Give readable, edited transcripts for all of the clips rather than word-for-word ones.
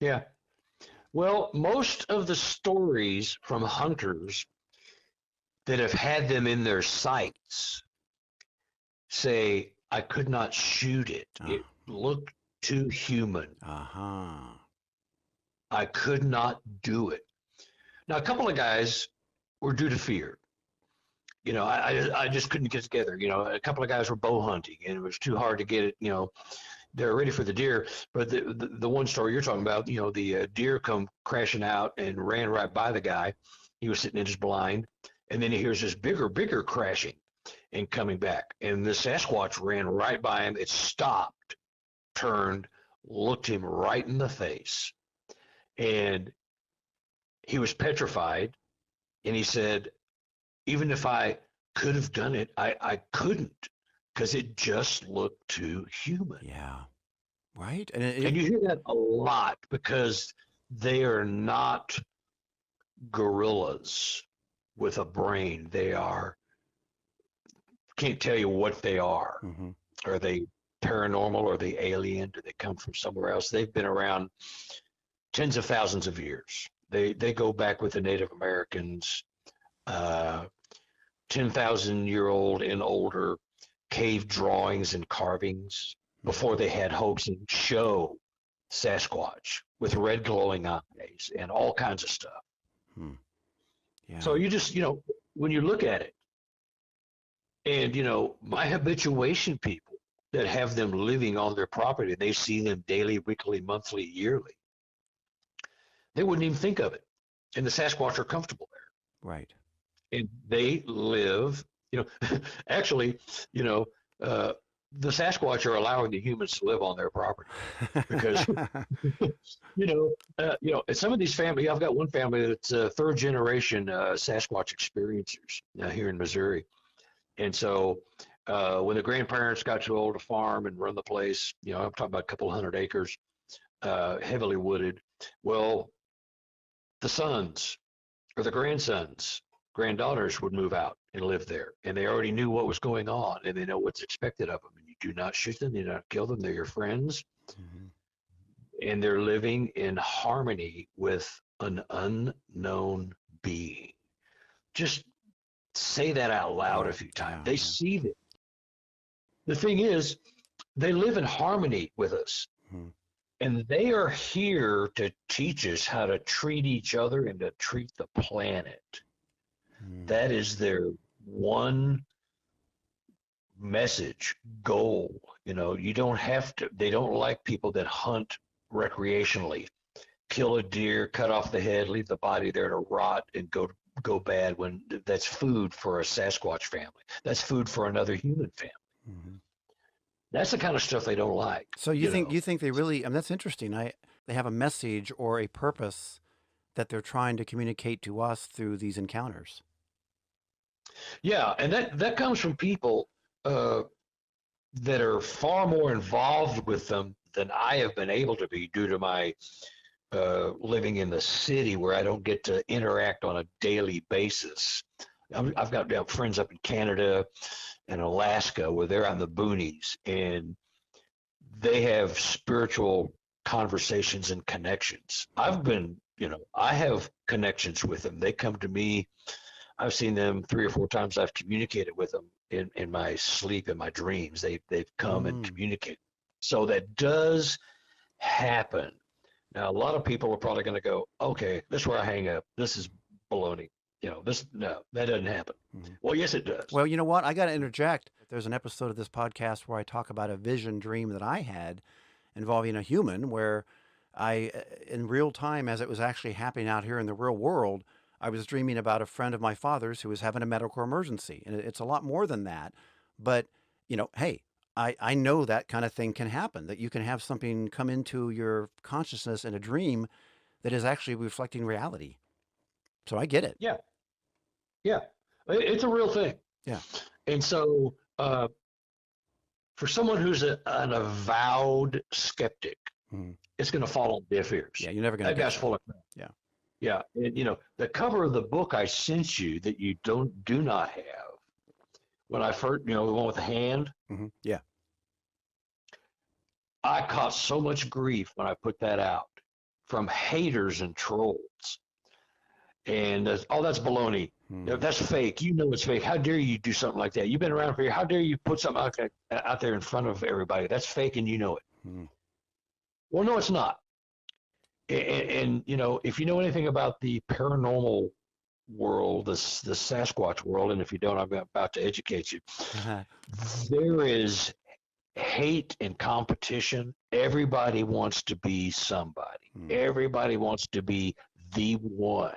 Yeah. Well, most of the stories from hunters that have had them in their sights say, I could not shoot it. It looked too human. Uh-huh. I could not do it. Now, a couple of guys were due to fear. I just couldn't get together. A couple of guys were bow hunting, and it was too hard to get it. They're ready for the deer, but the one story you're talking about, the deer come crashing out and ran right by the guy. He was sitting in his blind, and then he hears this bigger crashing and coming back, and the Sasquatch ran right by him. It stopped, turned, looked him right in the face, and he was petrified. And he said, even if I could have done it, I couldn't because it just looked too human. Yeah. Right? And And you hear that a lot because they are not gorillas with a brain. They are, can't tell you what they are. mm-hmm. Are they paranormal? Are they alien? Do they come from somewhere else? They've been around tens of thousands of years. They go back with the Native Americans, 10,000-year-old and older cave drawings and carvings before they had hoax and show Sasquatch with red glowing eyes and all kinds of stuff. Hmm. Yeah. So you just, when you look at it, and, my habituation people that have them living on their property, they see them daily, weekly, monthly, yearly, they wouldn't even think of it. And the Sasquatch are comfortable there. Right. And they live, actually, the Sasquatch are allowing the humans to live on their property because, some of these families, I've got one family that's third generation Sasquatch experiencers here in Missouri. And so when the grandparents got too old to farm and run the place, I'm talking about a couple hundred acres, heavily wooded. Well, the sons or the granddaughters would move out and live there. And they already knew what was going on and they know what's expected of them. And you do not shoot them, you do not kill them. They're your friends. Mm-hmm. And they're living in harmony with an unknown being. Just say that out loud a few times. Yeah, They see that. The thing is, they live in harmony with us. Mm-hmm. And they are here to teach us how to treat each other and to treat the planet. Mm-hmm. That is their one message, goal. You don't have to, they don't like people that hunt recreationally, kill a deer, cut off the head, leave the body there to rot and go bad when that's food for a Sasquatch family. That's food for another human family. Mm-hmm. That's the kind of stuff they don't like. So you think they really, that's interesting. They have a message or a purpose that they're trying to communicate to us through these encounters. Yeah, and that comes from people that are far more involved with them than I have been able to be due to my living in the city where I don't get to interact on a daily basis. I've got friends up in Canada and Alaska where they're on the boonies and they have spiritual conversations and connections. I have connections with them. They come to me. I've seen them 3 or 4 times. I've communicated with them in my sleep, in my dreams. They've come and communicated. So that does happen. Now, a lot of people are probably going to go, okay, this is where I hang up. This is baloney. No, that doesn't happen. Mm-hmm. Well, yes, it does. Well, you know what? I got to interject. There's an episode of this podcast where I talk about a vision dream that I had involving a human where I, in real time, as it was actually happening out here in the real world, I was dreaming about a friend of my father's who was having a medical emergency. And it's a lot more than that. But, hey, I know that kind of thing can happen, that you can have something come into your consciousness in a dream that is actually reflecting reality. So I get it. Yeah. Yeah. It's a real thing. Yeah. And so for someone who's an avowed skeptic, it's going to fall on deaf ears. Yeah, you're never going to get that. That guy's full of crap. Yeah. Yeah. And, the cover of the book I sent you that you do not have, when I first, the one with the hand. Mm-hmm. Yeah. I caught so much grief when I put that out from haters and trolls. And that's baloney. That's fake. You know it's fake. How dare you do something like that? You've been around for years. How dare you put something out there in front of everybody? That's fake, and you know it. Well, no, it's not. And you know, if you know anything about the paranormal world, the Sasquatch world, and if you don't, I'm about to educate you. There is hate and competition. Everybody wants to be somebody. Everybody wants to be the one.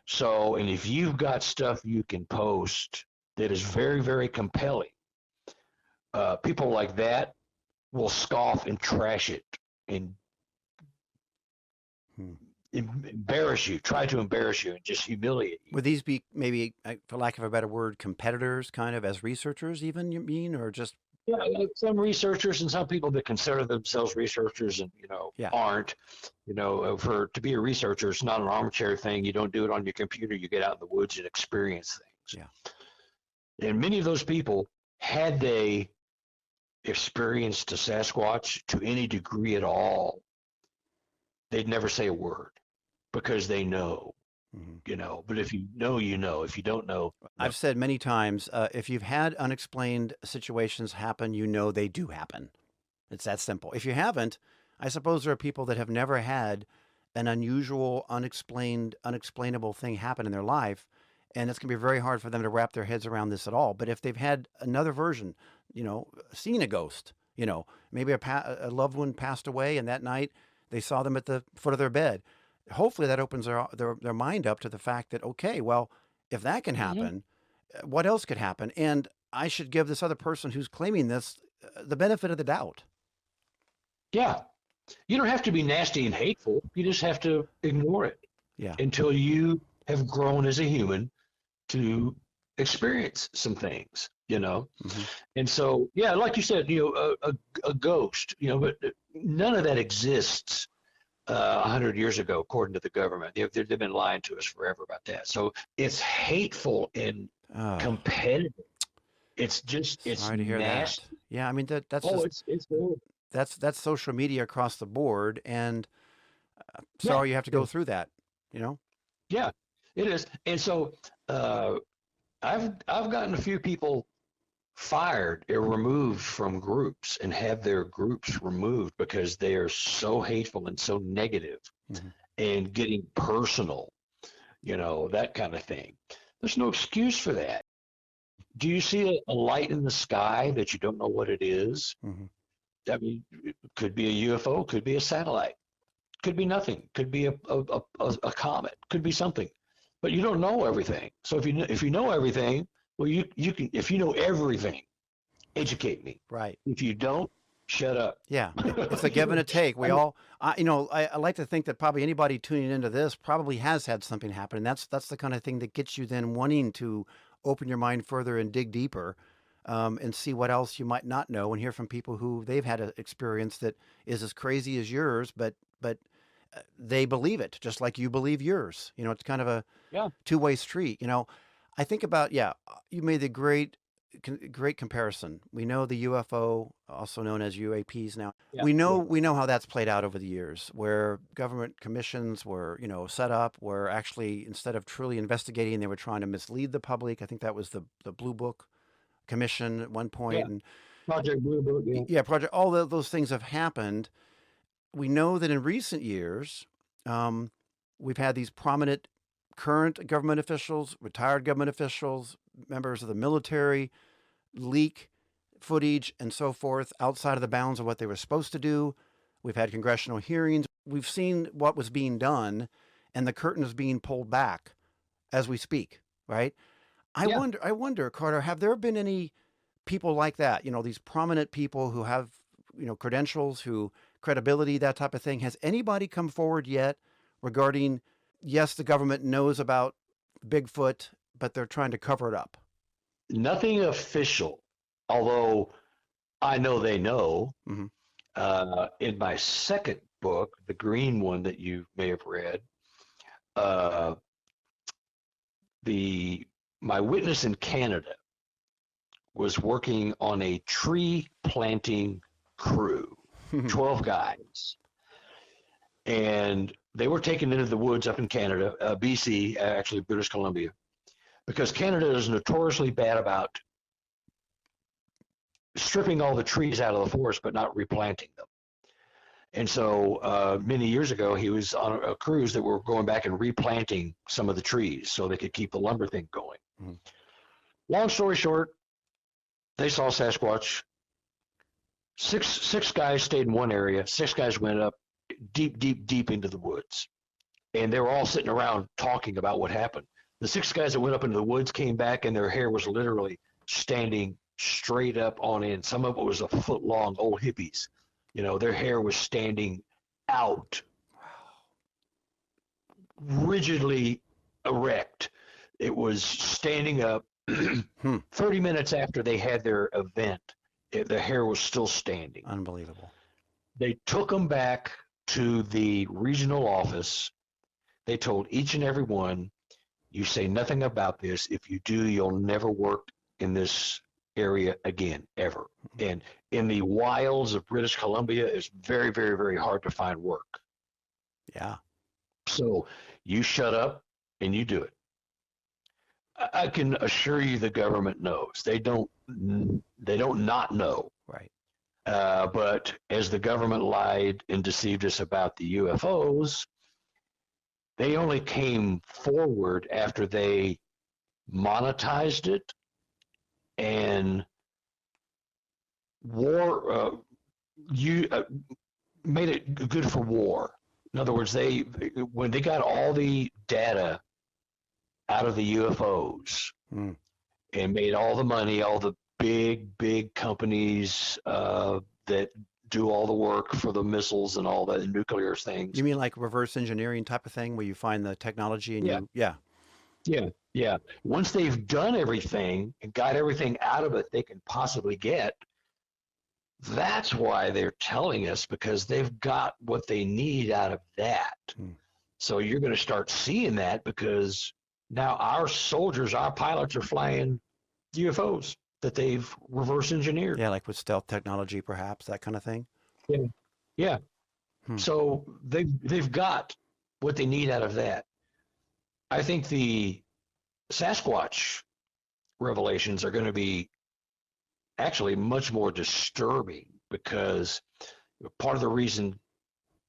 So, and if you've got stuff you can post that is very, very compelling, people like that will scoff and trash it and embarrass you, try to embarrass you and just humiliate you. Would these be maybe, for lack of a better word, competitors kind of as researchers even, you mean, or just? Yeah, some researchers and some people that consider themselves researchers and, you know, aren't. You know, to be a researcher, it's not an armchair thing. You don't do it on your computer. You get out in the woods and experience things. Yeah. And many of those people, had they experienced a Sasquatch to any degree at all, they'd never say a word because they know. You know, but if you know, you know. If you don't know, no. I've said many times, if you've had unexplained situations happen, you know they do happen. It's that simple. If you haven't, I suppose there are people that have never had an unusual, unexplainable thing happen in their life, and it's going to be very hard for them to wrap their heads around this at all. But if they've had another version, you know, seen a ghost, you know, maybe a loved one passed away, and that night they saw them at the foot of their bed. Hopefully that opens their mind up to the fact that, okay, well, if that can happen, what else could happen? And I should give this other person who's claiming this the benefit of the doubt. Yeah. You don't have to be nasty and hateful. You just have to ignore it until you have grown as a human to experience some things, you know? And so, yeah, like you said, you know, a ghost, you know, but none of that exists 100 years ago, according to the government. They've been lying to us forever about that. So it's hateful and competitive. It's just, it's sorry to hear nasty. That. Yeah, I mean, that's it's horrible. That's social media across the board, and sorry you have to go through that, you know? Yeah, it is. And so I've gotten a few people fired or removed from groups and have their groups removed because they are so hateful and so negative and getting personal, you know, that kind of thing. There's no excuse for that. Do you see a light in the sky that you don't know what it is? I mean, it could be a UFO, could be a satellite, could be nothing, could be a comet, could be something, but you don't know everything. So if you know everything, well, you can, if you know everything, educate me. Right. If you don't, shut up. Yeah. It's a give and a take. We all, you know, I like to think that probably anybody tuning into this probably has had something happen. And that's the kind of thing that gets you then wanting to open your mind further and dig deeper and see what else you might not know and hear from people who they've had an experience that is as crazy as yours, but they believe it just like you believe yours. You know, it's kind of a two-way street. You know, I think about, you made the great comparison. We know the UFO, also known as UAPs now. Yeah, we know how that's played out over the years, where government commissions were, you know, set up, where actually instead of truly investigating, they were trying to mislead the public. I think that was the Blue Book Commission at one point. Yeah. And Project Blue Book. Project. All those things have happened. We know that in recent years, we've had these prominent current government officials, retired government officials, members of the military leak footage and so forth outside of the bounds of what they were supposed to do. We've had congressional hearings. We've seen what was being done, and the curtain is being pulled back as we speak, right? I wonder, Carter, have there been any people like that, you know, these prominent people who have, you know, credentials, credibility, that type of thing? Has anybody come forward yet regarding, yes, the government knows about Bigfoot, but they're trying to cover it up? Nothing official, although I know they know. In my second book, the green one that you may have read, my witness in Canada was working on a tree planting crew, 12 guys. and they were taken into the woods up in Canada, BC, actually British Columbia, because Canada is notoriously bad about stripping all the trees out of the forest but not replanting them. And so many years ago, he was on a cruise that were going back and replanting some of the trees so they could keep the lumber thing going. Mm-hmm. Long story short, they saw Sasquatch. Six guys stayed in one area. 6 guys went up deep into the woods. And they were all sitting around talking about what happened. The 6 guys that went up into the woods came back, and their hair was literally standing straight up on end. Some of it was a foot long, old hippies. You know, their hair was standing out, rigidly erect. It was standing up. 30 minutes after they had their event, the hair was still standing. Unbelievable. They took them back to the regional office. They told each and every one, you say nothing about this. If you do, you'll never work in this area again, ever. And in the wilds of British Columbia, it's very, very, very hard to find work. Yeah. So you shut up and you do it. I can assure you the government knows. They don't not know. Right. But as the government lied and deceived us about the UFOs, they only came forward after they monetized it and made it good for war. In other words, when they got all the data out of the UFOs and made all the money, all the big companies that do all the work for the missiles and all the nuclear things. You mean like reverse engineering type of thing where you find the technology and Yeah. Once they've done everything and got everything out of it they can possibly get, that's why they're telling us, because they've got what they need out of that. So you're going to start seeing that, because now our soldiers, our pilots are flying UFOs that they've reverse engineered. Yeah, like with stealth technology, perhaps, that kind of thing. Yeah. So they've got what they need out of that. I think the Sasquatch revelations are going to be actually much more disturbing, because part of the reason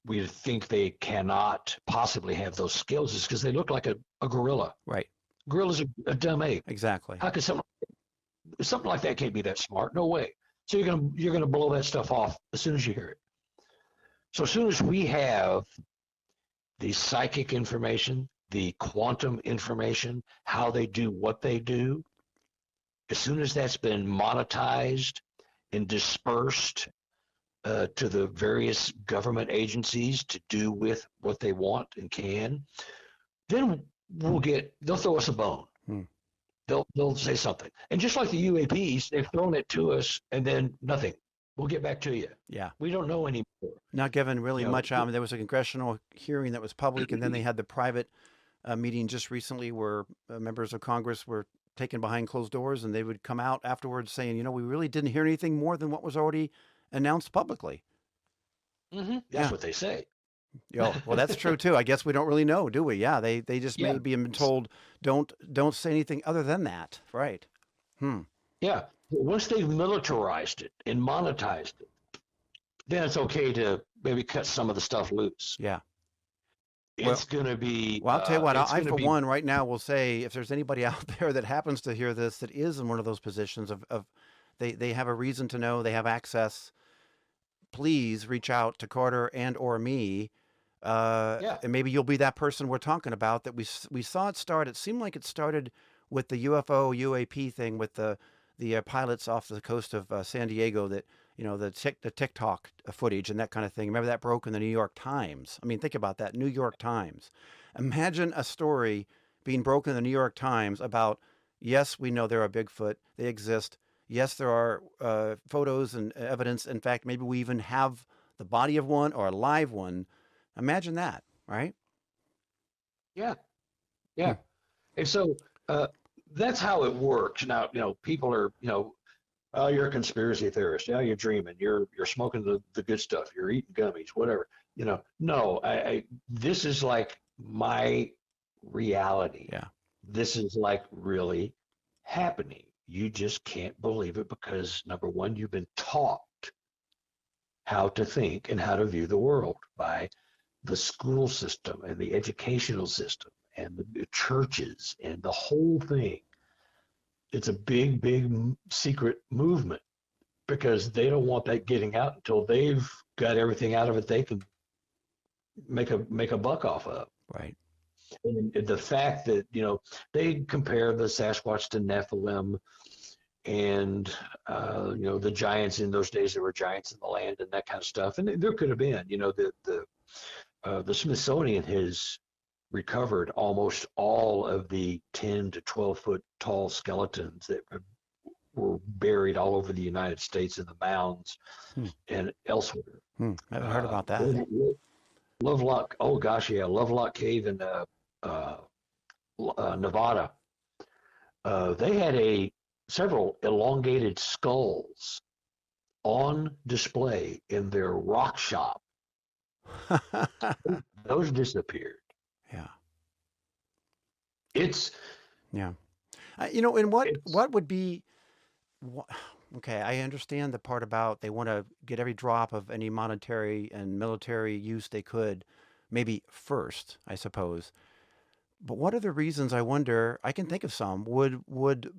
we think they cannot possibly have those skills is because they look like a gorilla. Right. Gorilla's a dumb ape. Exactly. How could something like that can't be that smart? No way. So you're gonna blow that stuff off as soon as you hear it. So as soon as we have the psychic information, the quantum information, how they do what they do, as soon as that's been monetized and dispersed to the various government agencies to do with what they want and can, then they'll throw us a bone. They'll say something. And just like the UAPs, they've thrown it to us and then nothing. We'll get back to you. Yeah. We don't know anymore. Not given really much. There was a congressional hearing that was public, and then they had the private meeting just recently where members of Congress were taken behind closed doors, and they would come out afterwards saying, we really didn't hear anything more than what was already announced publicly. That's what they say. Well, that's true too. I guess we don't really know, do we? Yeah, they just may be told don't say anything other than that, right? Yeah. Once they've militarized it and monetized it, then it's okay to maybe cut some of the stuff loose. Yeah. It's going to be. Well, I'll tell you what. I for one, right now, will say if there's anybody out there that happens to hear this that is in one of those positions of they have a reason to know, they have access. Please reach out to Carter and or me. And maybe you'll be that person we're talking about that we saw it start. It seemed like it started with the UFO UAP thing with the pilots off the coast of San Diego that, the TikTok footage and that kind of thing. Remember that broke in the New York Times? I mean, think about that. New York Times. Imagine a story being broken in the New York Times about, yes, we know there are Bigfoot. They exist. Yes, there are photos and evidence. In fact, maybe we even have the body of one or a live one. Imagine that, right? Yeah. And so that's how it works. Now, people are, oh, you're a conspiracy theorist. Yeah, you're dreaming. You're smoking the good stuff. You're eating gummies, whatever. No, this is like my reality. Yeah. This is like really happening. You just can't believe it because number one, you've been taught how to think and how to view the world by the school system and the educational system and the churches and the whole thing. It's a big, big secret movement because they don't want that getting out until they've got everything out of it they can make a buck off of. Right. And the fact that they compare the Sasquatch to Nephilim and the giants in those days, there were giants in the land and that kind of stuff, and there could have been the Smithsonian has recovered almost all of the 10 to 12 foot tall skeletons that were buried all over the United States in the mounds and elsewhere. I haven't heard about that. Lovelock, oh gosh, yeah, Lovelock Cave in Nevada. They had several elongated skulls on display in their rock shop. Those disappeared. Yeah. It's yeah. And what would be okay, I understand the part about they want to get every drop of any monetary and military use they could, maybe first, I suppose. But what are the reasons, I wonder, I can think of some, they would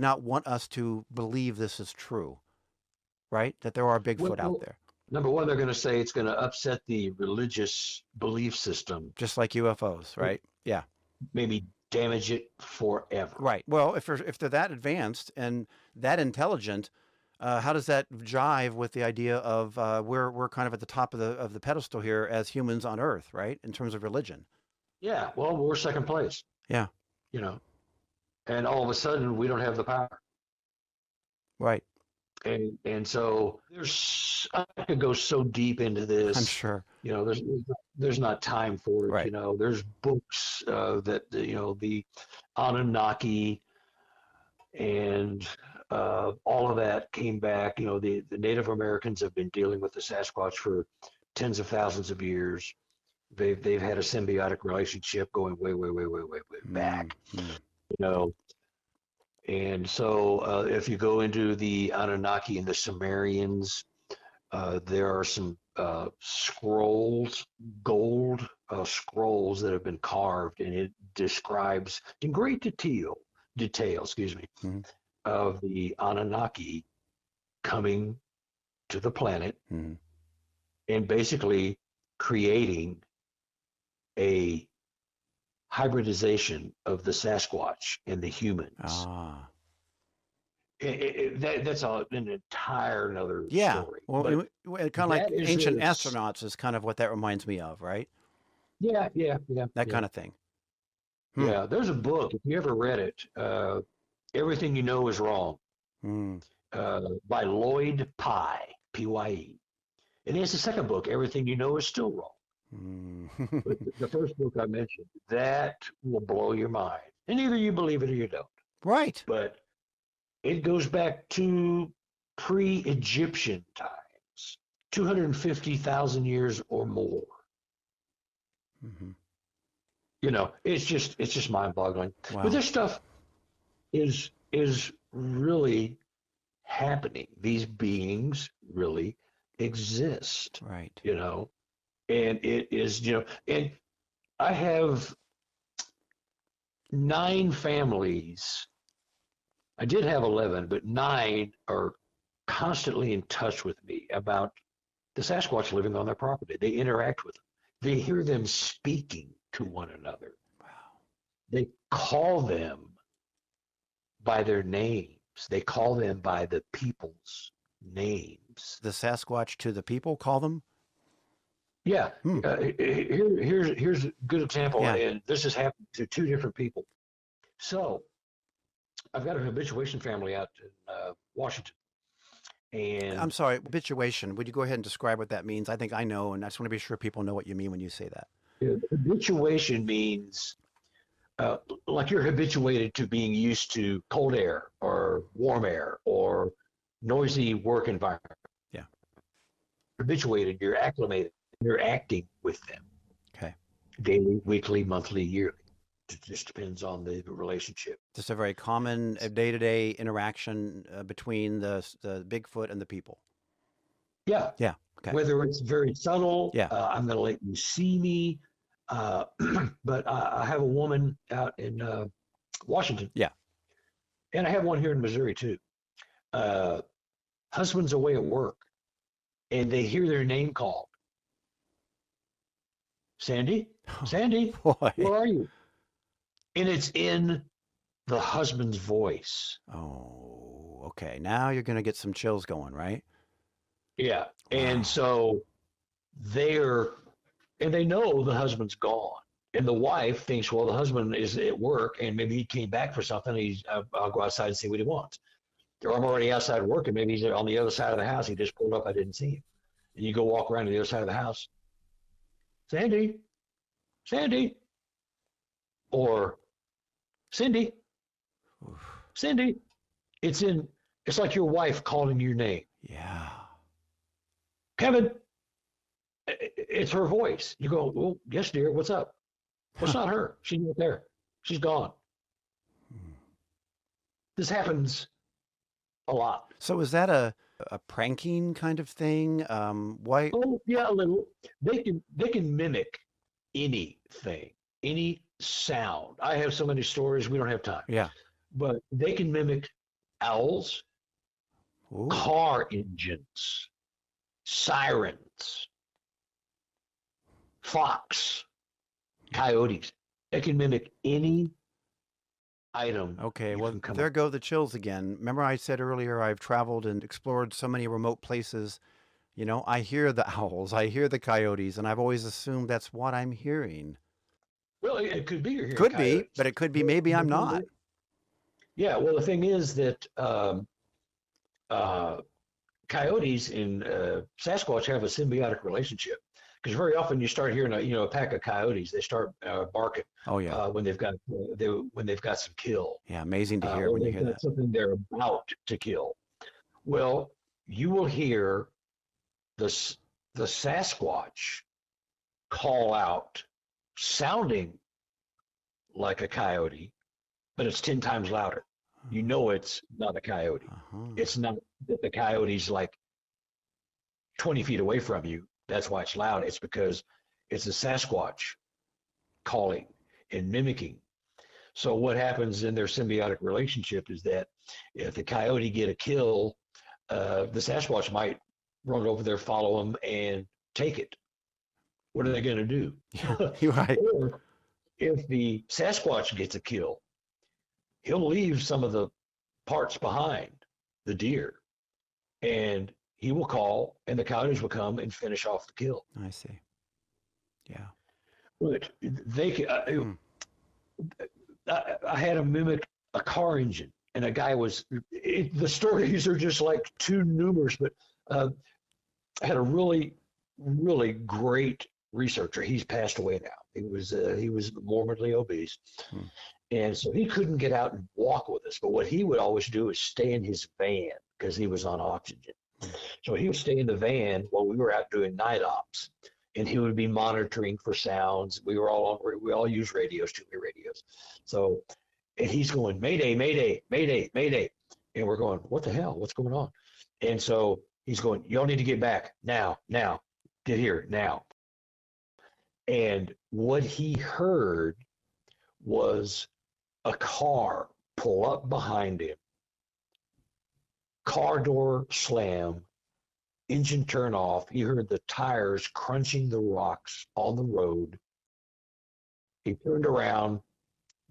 not want us to believe this is true, right? That there are Bigfoot out there. Number one, they're going to say it's going to upset the religious belief system. Just like UFOs, right? Yeah. Maybe damage it forever. Right. Well, if they're that advanced and that intelligent, how does that jive with the idea of we're kind of at the top of the pedestal here as humans on Earth, right? In terms of religion. Yeah. Well, we're second place. Yeah. And all of a sudden we don't have the power. Right. And so I could go so deep into this. I'm sure. There's not time for it. Right. There's books that the Anunnaki and all of that came back. The Native Americans have been dealing with the Sasquatch for tens of thousands of years. They've had a symbiotic relationship going way back. And so if you go into the Anunnaki and the Sumerians, there are some scrolls, gold scrolls that have been carved, and it describes in great detail, of the Anunnaki coming to the planet and basically creating a hybridization of the Sasquatch and the humans. That's an entire another story. Well, kind of like ancient astronauts is kind of what that reminds me of, right? Yeah. That kind of thing. Yeah, there's a book, if you ever read it, Everything You Know Is Wrong, by Lloyd Pye, P-Y-E. And there's the second book, Everything You Know Is Still Wrong. But the first book I mentioned, that will blow your mind. And either you believe it or you don't. Right. But it goes back to pre-Egyptian times, 250,000 years or more. It's just mind-boggling. Wow. But this stuff is really happening. These beings really exist. Right. And it is, and I have 9 families. I did have 11, but 9 are constantly in touch with me about the Sasquatch living on their property. They interact with them. They hear them speaking to one another. Wow. They call them by their names. They call them by the people's names. The Sasquatch to the people call them? Yeah. Here's a good example, Yeah. and this has happened to 2 different people. So I've got a habituation family out in Washington. And I'm sorry, habituation. Would you go ahead and describe what that means? I think I know, and I just want to be sure people know what you mean when you say that. Habituation means like you're habituated to being used to cold air or warm air or noisy work environment. Yeah. Habituated, you're acclimated interacting with them Okay. daily, weekly, monthly, yearly. It just depends on the relationship. Just a very common day-to-day interaction between the Bigfoot and the people. Yeah, Yeah. Okay. whether it's very subtle, Yeah. I'm going to let you see me. Uh, but I have a woman out in Washington, Yeah. and I have one here in Missouri too. Uh, Husband's away at work, and they hear their name called. Sandy, Sandy, Boy. where are you? And it's in the husband's voice. Oh, okay. Now you're going to get some chills going, right? Yeah. And Wow. so they're, and they know the husband's gone. And the wife thinks, well, the husband is at work and maybe he came back for something. I'll go outside and see what he wants. Or I'm already outside working. Maybe he's on the other side of the house. He just pulled up. I didn't see him. And you go walk around to the other side of the house. Sandy, Sandy, or Cindy, Oof. Cindy. It's like your wife calling your name. Yeah. Kevin, it's her voice. You go, well, yes, dear, what's up? Well, it's not her. She's not there. She's gone. Hmm. This happens a lot. So is that a pranking kind of thing? Why? Oh, yeah, a little. They can mimic anything, any sound. I have so many stories, we don't have time. Yeah. But they can mimic owls, Ooh. car engines, sirens, fox, coyotes. They can mimic any item Okay, you well, can come there up. go the chills again. Remember, I said earlier I've traveled and explored so many remote places. You know, I hear the owls, I hear the coyotes, and I've always assumed that's what I'm hearing. Well, it could be you're hearing Could be, coyotes. but it could be But maybe the I'm thing not. is, yeah, well, the thing is that uh, coyotes and Sasquatch have a symbiotic relationship because very often you start hearing a pack of coyotes. They start barking Oh yeah. when they've got some kill Yeah, amazing to hear or when you they've hear got that. something they're about to kill. Well, you will hear the the Sasquatch call out, sounding like a coyote, but it's 10 times louder. You know it's not a coyote. Uh-huh. It's not that the coyote's like 20 feet away from you. That's why it's loud. It's because it's a Sasquatch calling and mimicking. So what happens in their symbiotic relationship is that if the coyote get a kill, the Sasquatch might run over there, follow him, and take it. What are they going to do? Yeah, you're right. Or if the Sasquatch gets a kill, he'll leave some of the parts behind, the deer, and he will call, and the coyotes will come and finish off the kill. I see. Yeah. But they, Hmm. I had him mimic a car engine, and a guy the stories are just like too numerous, but uh, I had a really, really great researcher. He's passed away now. He was morbidly obese, Hmm. and so he couldn't get out and walk with us. But what he would always do is stay in his van because he was on oxygen. Hmm. So he would stay in the van while we were out doing night ops, and he would be monitoring for sounds. We all use radios, two-way radios. So, and he's going, Mayday, Mayday, Mayday, Mayday, and we're going, what the hell? What's going on? And so he's going, y'all need to get back now, now, get here now. And what he heard was a car pull up behind him, car door slam, engine turn off. He heard the tires crunching the rocks on the road. He turned around,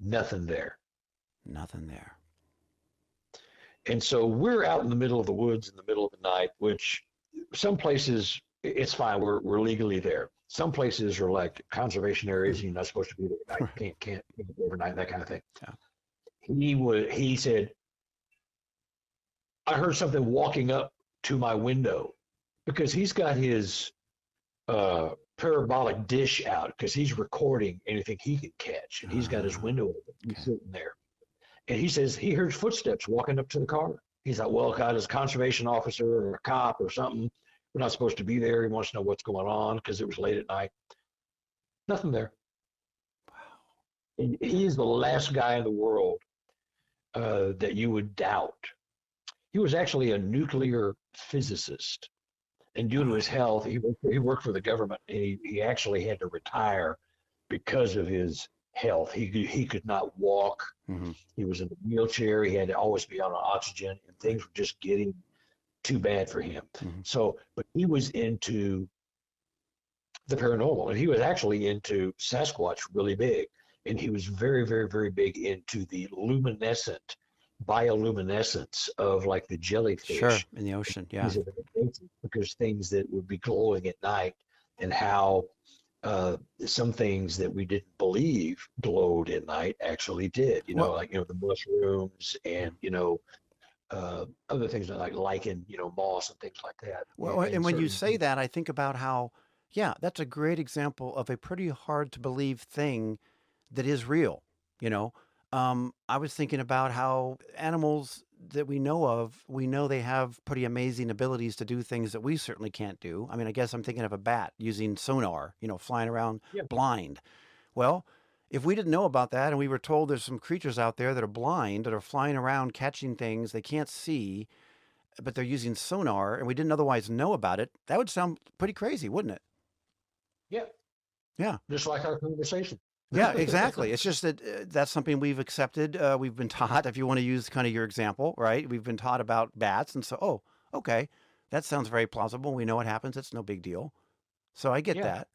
nothing there. Nothing there. And so we're out in the middle of the woods in the middle of the night, which some places it's fine. We're legally there. Some places are like conservation areas. You're not supposed to be there at night. Right. Can't be overnight, that kind of thing. Yeah. He said, I heard something walking up to my window because he's got his parabolic dish out because he's recording anything he can catch, and he's got his window open. He's Okay. sitting there, and he says he heard footsteps walking up to the car. He's like, "Well, God, as a conservation officer or a cop or something, We're not supposed to be there. He wants to know what's going on because it was late at night. Nothing there. And he is the last guy in the world that you would doubt. He was actually a nuclear physicist, and due to his Wow. health, he worked for the government. And he actually had to retire because of his health. He could not walk. Hmm. He was in a wheelchair. He had to always be on oxygen, and Right. things were just getting too bad for him. Hmm. So, but he was into the paranormal, and he was actually into Sasquatch really big, and he was very, very, very big into the luminescent bioluminescence of like the Sure. jellyfish, In the ocean. Yeah. these are because things that would be glowing at night, and how some things that we didn't believe glowed at night actually did. Well, Like the mushrooms and other things like lichen, moss and things like that, well, and and when you certain say things. that, I think about how, yeah, that's a great example of a pretty hard to believe thing that is real. You know, I was thinking about how animals that we know of, we know they have pretty amazing abilities to do things that we certainly can't do. I mean, I guess I'm thinking of a bat using sonar, flying around Yeah, blind. Well, if we didn't know about that and we were told there's some creatures out there that are blind, that are flying around catching things they can't see, but they're using sonar and we didn't otherwise know about it, that would sound pretty crazy, wouldn't it? yeah, Yeah. just like our conversation. Yeah, exactly. It's just that that's something we've accepted. We've been taught, if you want to use kind of your example, right? We've been taught about bats. And so, oh, okay, that sounds very plausible. We know what happens. It's no big deal. So I get Yeah, that.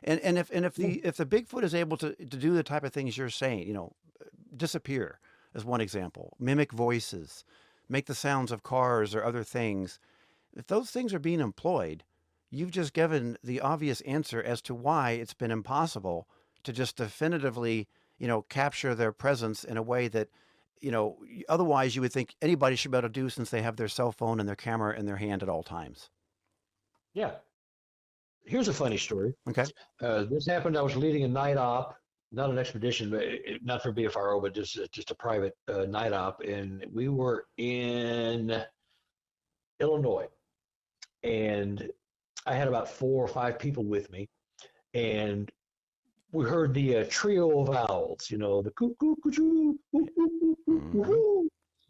And if yeah, the Bigfoot is able to do the type of things you're saying, disappear as one example, mimic voices, make the sounds of cars or other things. If those things are being employed, you've just given the obvious answer as to why it's been impossible to just definitively, capture their presence in a way that, otherwise you would think anybody should be able to do since they have their cell phone and their camera in their hand at all times. yeah. Here's a funny story. Okay. This happened. I was leading a night op, not an expedition, but not for BFRO, but just a private night op, and we were in Illinois, and I had about 4 or 5 people with me, and we heard the trio of owls, the cuckoo, cuckoo, Hmm.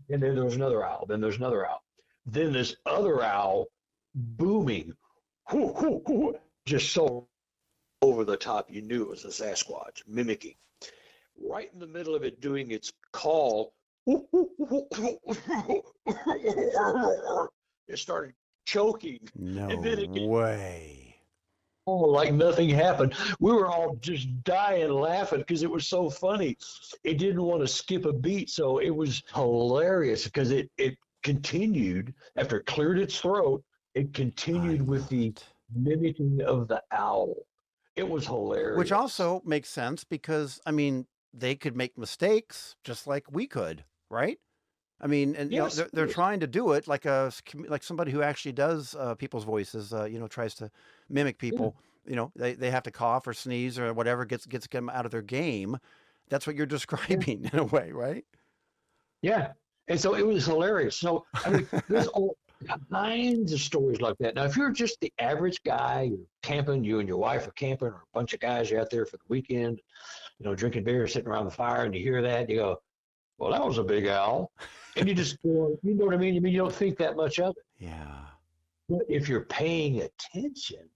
and then there was another owl. Then there's another owl. Then this other owl booming, just so over the top, you knew it was a Sasquatch mimicking. Right in the middle of it, doing its call, it started choking, No and then it way. like nothing happened. We were all just dying laughing because it was so funny. It didn't want to skip a beat, so it was hilarious because it continued after it cleared its throat. It I continued with love the it. mimicking of the owl. It was Which hilarious. also makes sense because, I mean, they could make mistakes just like we could, right? I mean, and Yes, they're trying to do it like somebody who actually does people's voices, tries to mimic yeah, people. They have to cough or sneeze or whatever gets them out of their game. That's what you're yeah, describing in a way, right? yeah. And so it was hilarious. So I mean, there's all kinds of stories like that. Now, if you're just the average guy, you're camping, you and your wife are camping, or a bunch of guys are out there for the weekend, drinking beer, sitting around the fire, and you hear that, you go, "Well, that was a big owl," and you just go, you know what I mean? I mean, you don't think that much of it. Yeah. But if you're paying attention,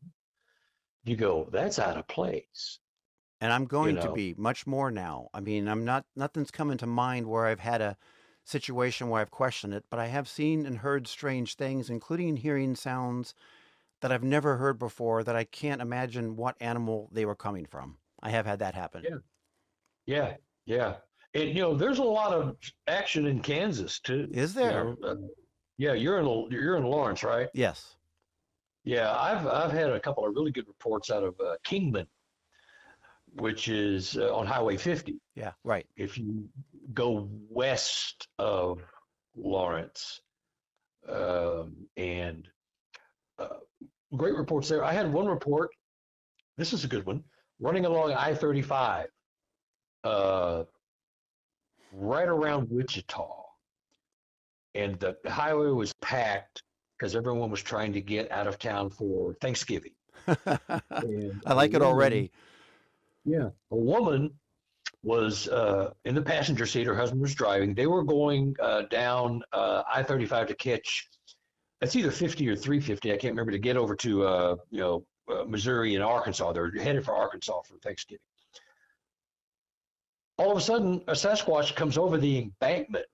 you go, "That's out of place," And I'm you going to know? be much more now. I mean, nothing's coming to mind where I've had a situation where I've questioned it, but I have seen and heard strange things, including hearing sounds that I've never heard before that I can't imagine what animal they were coming from. I have had that happen. Yeah, yeah, yeah. And there's a lot of action in Kansas too. Is You there? know, yeah, you're in Lawrence, right? Yes. Yeah, I've had a couple of really good reports out of Kingman, which is on Highway 50. Yeah, right. If you go west of Lawrence, and uh, great reports there. I had one report. This is a good one. Running along I-35, uh, right around Wichita, and the highway was packed. because everyone was trying to get out of town for Thanksgiving. And I like it already. a woman was in the passenger seat. Her husband was driving. They were going down I-35 to catch. It's either 50 or 350. I can't remember, to get over to Missouri and Arkansas. They're headed for Arkansas for Thanksgiving. All of a sudden, a Sasquatch comes over the embankment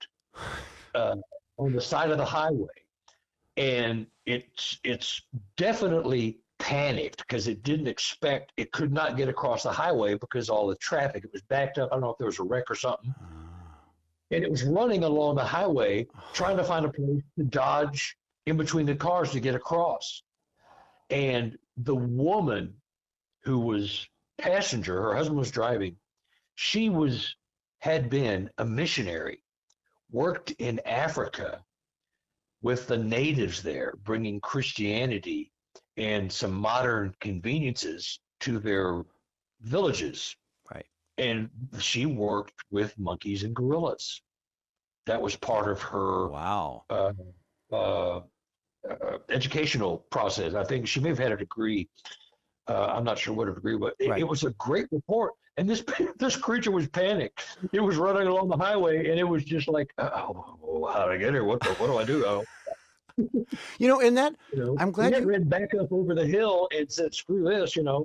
uh, on the side of the highway, and it's definitely panicked because it didn't expect, it could not get across the highway because all the traffic, it was backed up. I don't know if there was a wreck or something, and it was running along the highway trying to find a place to dodge in between the cars to get across. And the woman who was passenger, her husband was driving, she had been a missionary, worked in Africa with the natives there, bringing Christianity and some modern conveniences to their villages. Right. And she worked with monkeys and gorillas. That was part of her Wow. uh, educational process. I think she may have had a degree. I'm not sure what her degree was. It Right. was a great report. And this creature was panicked. It was running along the highway, and it was just like, oh, how do I get here? What do I do? Oh, In that, I'm and glad it you. ran back up over the hill and said, screw this, Uh,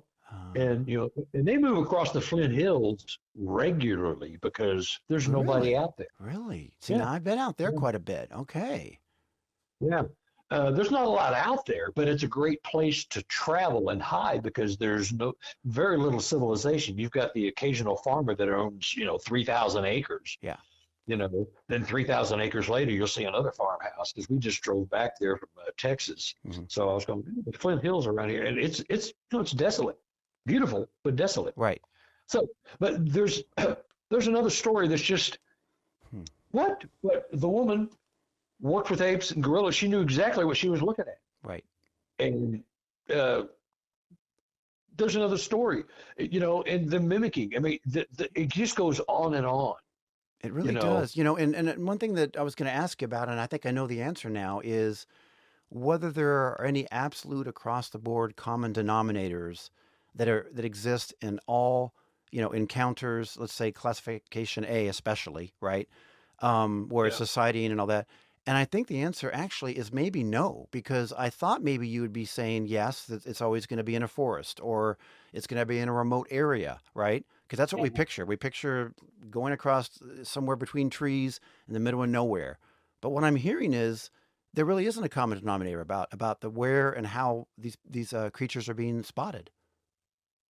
and and they move across the Flint Hills regularly because there's nobody really? out there. Really? See, Yeah, now I've been out there yeah, quite a bit. Okay. yeah. There's not a lot out there, but it's a great place to travel and hide because there's very little civilization. You've got the occasional farmer that owns 3,000 acres. Yeah. Then 3,000 acres later, you'll see another farmhouse because we just drove back there from Texas. Hmm. So I was going, the Flint Hills around here, and it's desolate, beautiful but desolate. Right. So, but there's another story that's just Hmm. what? But the woman worked with apes and gorillas. She knew exactly what she was looking at, Right. and uh, there's another story, and the mimicking. I mean, it just goes on and on. It You really know, does. And one thing that I was going to ask you about, and I think I know the answer now, is whether there are any absolute across the board common denominators that exist in all encounters. Let's say classification A, especially, right? Where it's yeah. society and all that. And I think the answer actually is maybe no, because I thought maybe you would be saying yes, that it's always going to be in a forest or it's going to be in a remote area, right? Because that's what we picture. We picture going across somewhere between trees in the middle of nowhere. But what I'm hearing is there really isn't a common denominator about the where and how these creatures are being spotted.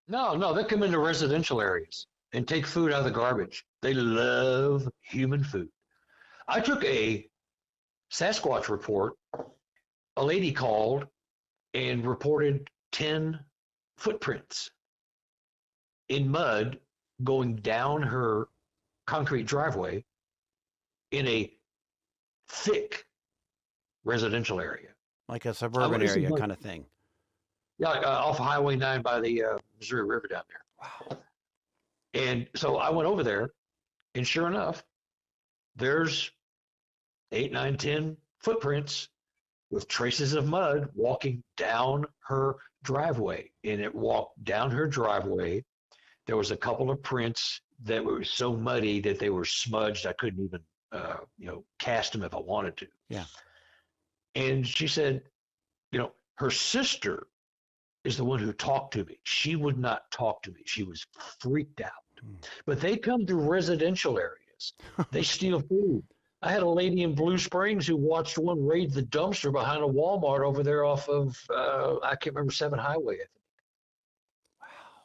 No, no, they come into residential areas and take food out of the garbage. They love human food. I took a Sasquatch report. A lady called and reported 10 footprints in mud going down her concrete driveway in a thick residential area. Like a suburban This is area like, kind of thing. yeah, like off Highway 9 by the Missouri River down there. Wow. And so I went over there, and sure enough, there's 8, 9, 10 footprints with traces of mud walking down her driveway. And it walked down her driveway. There was a couple of prints that were so muddy that they were smudged. I couldn't even, cast them if I wanted to. Yeah. And she said, her sister is the one who talked to me. She would not talk to me. She was freaked out. But they come through residential areas. They steal food. I had a lady in Blue Springs who watched one raid the dumpster behind a Walmart over there off of, I can't remember, 7 Highway, I think.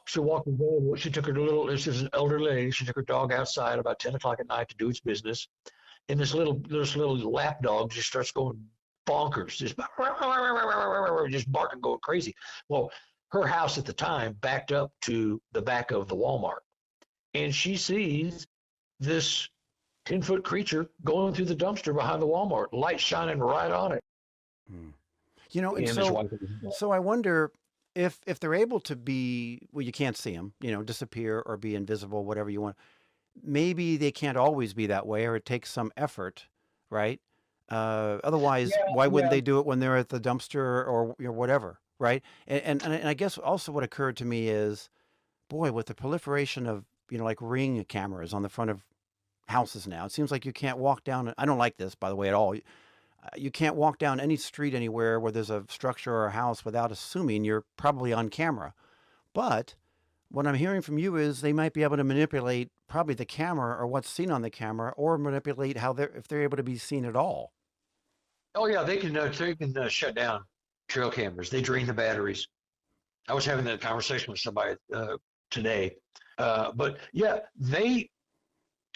She walked the dog. She took her this is an elderly lady. She took her dog outside about 10 o'clock at night to do its business. And this little lap dog just starts going bonkers, just barking, going crazy. Well, her house at the time backed up to the back of the Walmart. And she sees this 10-foot creature going through the dumpster behind the Walmart, light shining right on it. Hmm. And And his wife was so I wonder if they're able to be, well, you can't see them, disappear or be invisible, whatever you want. Maybe they can't always be that way, or it takes some effort, right? Otherwise, Yeah, why wouldn't yeah. they do it when they're at the dumpster or whatever, right? And I guess also what occurred to me is, boy, with the proliferation of like Ring cameras on the front of houses now, it seems like you can't walk down. I don't like this, by the way, at all. You can't walk down any street anywhere where there's a structure or a house without assuming you're probably on camera. But what I'm hearing from you is they might be able to manipulate probably the camera or what's seen on the camera, or manipulate how they're if they're able to be seen at all. Oh yeah, they can shut down trail cameras. They drain the batteries. I was having that conversation with somebody today, but yeah, they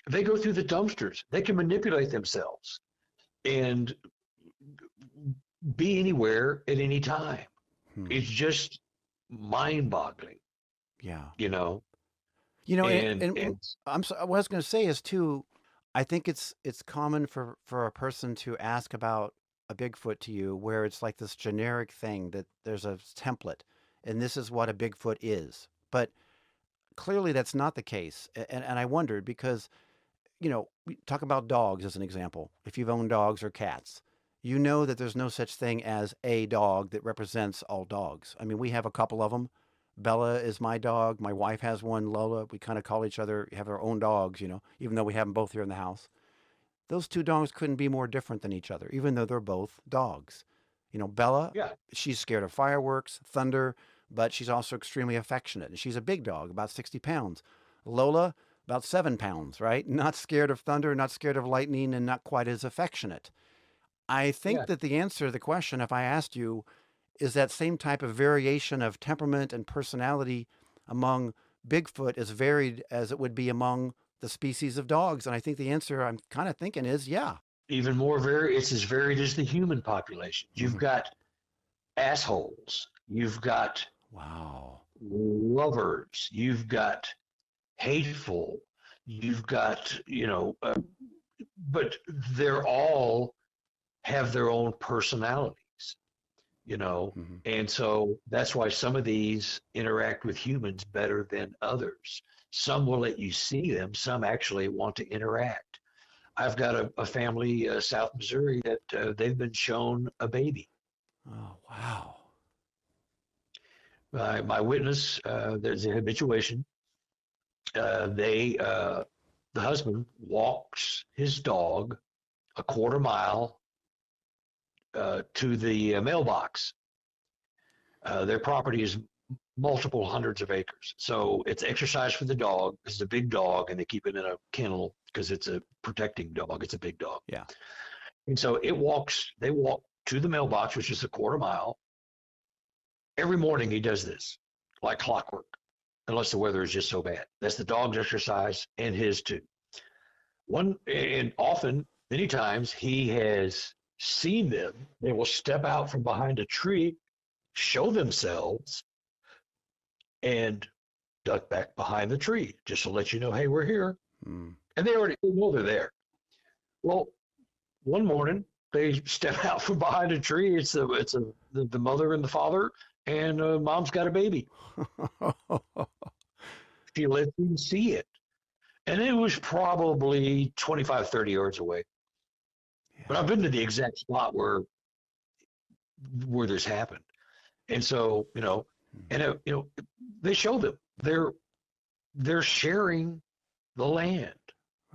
go through the dumpsters. They can manipulate themselves and be anywhere at any time. Hmm. It's just mind-boggling, Yeah. you know. You know, and And what I was going to say is too, I think it's common for a person to ask about a Bigfoot to you, where it's like this generic thing that there's a template, and this is what a Bigfoot is. But clearly, that's not the case. And I wondered because we talk about dogs as an example. If you've owned dogs or cats, you know that there's no such thing as a dog that represents all dogs. I mean, we have a couple of them. Bella is my dog. My wife has one, Lola. We kind of call each other, have our own dogs, even though we have them both here in the house. Those two dogs couldn't be more different than each other, even though they're both dogs. Bella, yeah, she's scared of fireworks, thunder, but she's also extremely affectionate. And she's a big dog, about 60 pounds. Lola, about 7 pounds, right? Not scared of thunder, not scared of lightning, and not quite as affectionate. I think yeah, that the answer to the question, if I asked you, is that same type of variation of temperament and personality among Bigfoot as varied as it would be among the species of dogs? And I think the answer I'm kind of thinking is yeah. even more it's as varied as the human population. You've Mhm. got assholes. You've got Wow. lovers. You've got hateful. You've got, but they're all have their own personalities, you know, Hmm. and so that's why some of these interact with humans better than others. Some will let you see them, some actually want to interact. I've got a family, South Missouri, that they've been shown a baby. Oh, wow. My witness, there's a habituation. The husband walks his dog a quarter mile to the mailbox. Their property is multiple hundreds of acres. So it's exercise for the dog. It's a big dog, and they keep it in a kennel because it's a protecting dog. It's a big dog. Yeah. And so they walk to the mailbox, which is a quarter mile. Every morning he does this, like clockwork, unless the weather is just so bad. That's the dog's exercise and his too. And often, many times, he has seen them. They will step out from behind a tree, show themselves, and duck back behind the tree just to let you know, hey, we're here. Mm. And they know they're there. Well, one morning they step out from behind a tree. The mother and the father, and mom's got a baby. She lets him see it, and it was probably 25, 30 yards away. But Yeah. I've been to the exact spot where this happened, and so Mm. and they show them they're sharing the land.